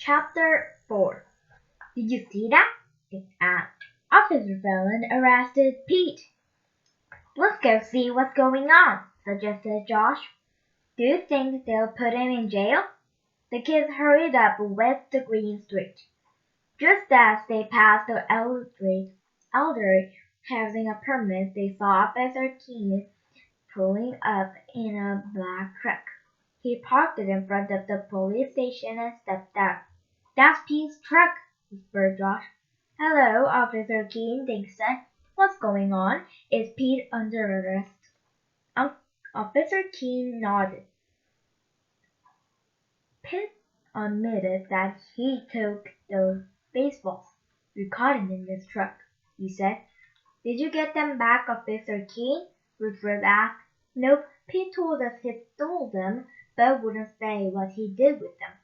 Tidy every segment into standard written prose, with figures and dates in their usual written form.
Chapter 4. Did you see that? It asked. Officer Phelan arrested Pete. Let's go see what's going on, suggested Josh. Do you think they'll put him in jail? The kids hurried up West Green Street. Just as they passed the elderly housing apartments, they saw Officer Keene pulling up in a black truck. He parked it in front of the police station and stepped out. That's Pete's truck, whispered Josh. Hello, Officer Keene, Dick said. What's going on? Is Pete under arrest? Officer Keene nodded. Pete admitted that he took those baseballs. We caught him in this truck, he said. Did you get them back, Officer Keene? Woodford asked. Nope, Pete told us he stole them, but wouldn't say what he did with them,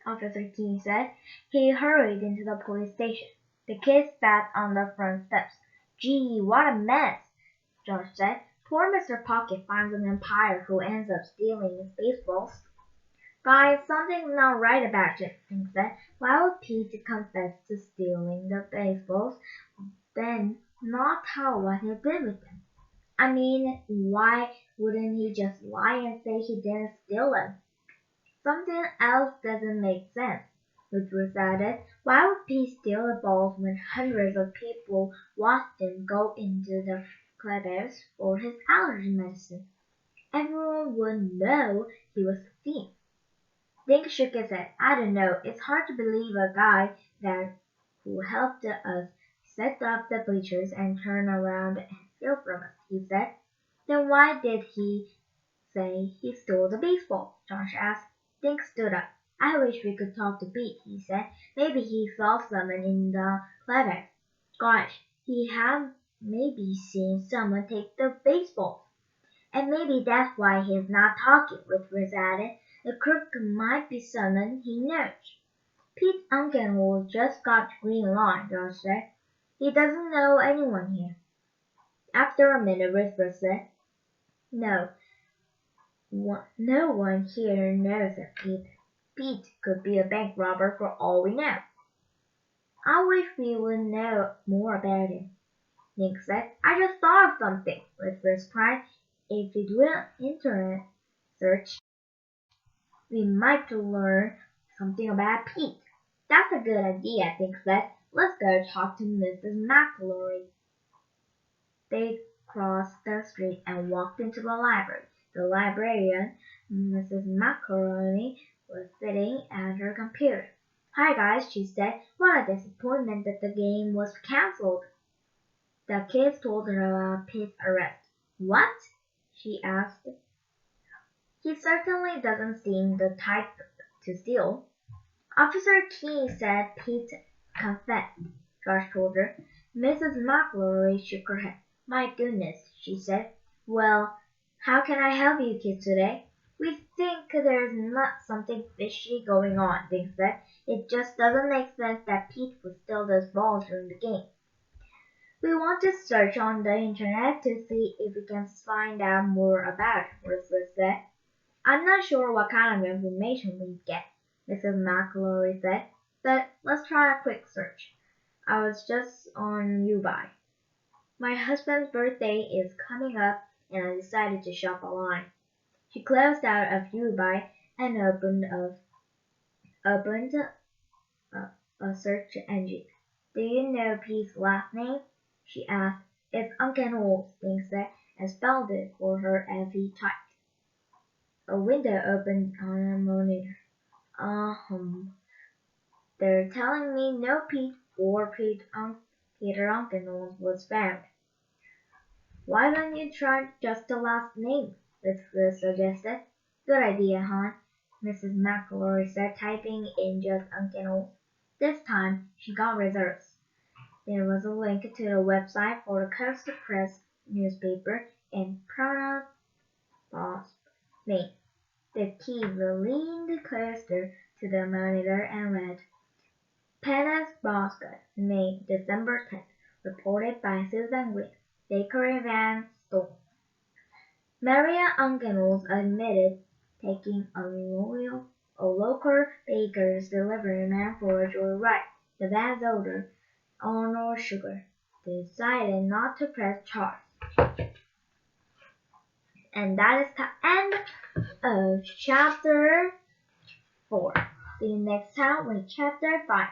Officer Keene said. He hurried into the police station. The kids sat on the front steps. Gee, what a mess, Josh said. Poor Mr. Pocket finds an umpire who ends up stealing his baseballs. Guys, something's not right about it, Tim said. Why would Pete confess to stealing the baseballs, then not tell what he did with them? I mean, why wouldn't he just lie and say he didn't steal them? Something else doesn't make sense, Woodruff added. Why would Pete steal the balls when hundreds of people watched him go into the clubhouse for his allergy medicine? Everyone would know he was a thief. Dink shook his head. I don't know. It's hard to believe a guy who helped us set up the bleachers and turn around and steal from us, he said. Then why did he say he stole the baseball? Josh asked. Dink stood up. I wish we could talk to Pete, he said. Maybe he saw someone in the clubhouse. Gosh, he had maybe seen someone take the baseball. And maybe that's why he's not talking, Woodruff added. The crook might be someone he knows. Pete's uncle just got green lawn, Josh said. He doesn't know anyone here. After a minute, Woodruff said, No one here knows of Pete. Pete could be a bank robber for all we know. I wish we would know more about him, Nick said. I just thought of something, Woodruff cried. If we do an internet search, we might learn something about Pete. That's a good idea, Dick said. Let's go talk to Mrs. McElroy. They crossed the street and walked into the library. The librarian, Mrs. McElroy, was sitting at her computer. Hi guys, she said. What a disappointment that the game was cancelled. The kids told her about Pete's arrest. What? She asked. He certainly doesn't seem the type to steal. Officer Keene said Pete confessed, Josh told her. Mrs. McElroy shook her head. My goodness, she said. Well, how can I help you kids today? We think there's not something fishy going on, Dick said. It just doesn't make sense that Pete would steal those balls during the game. We want to search on the internet to see if we can find out more about it, Woodruff said. I'm not sure what kind of information we get, Mrs. McElroy said, but let's try a quick search. I was just on Umpire. My husband's birthday is coming up and I decided to shop online. She closed out of Umpire and opened a search engine. Do you know Pete's last name? She asked. It's Unwilling, Dink said, and spelled it for her as he typed. A window opened on a monitor. They're telling me no Pete or Peter Unwilling was found. Why don't you try just the last name? Woodruff suggested. Good idea, hon, Mrs. McElroy said, typing in just Unwilling. This time, she got results. There was a link to the website for the Coast Press newspaper in Pronounce Maine. The kid leaned closer to the monitor and read, Penna's Basket, Maine, December 10th, reported by Susan Green, Bakery Van Stone. Maria Unwilling admitted taking a A local baker's delivery man for Joyride, the van's owner, Arnold Sugar, decided not to press charges. And that is the end of chapter 4. See you next time with chapter 5.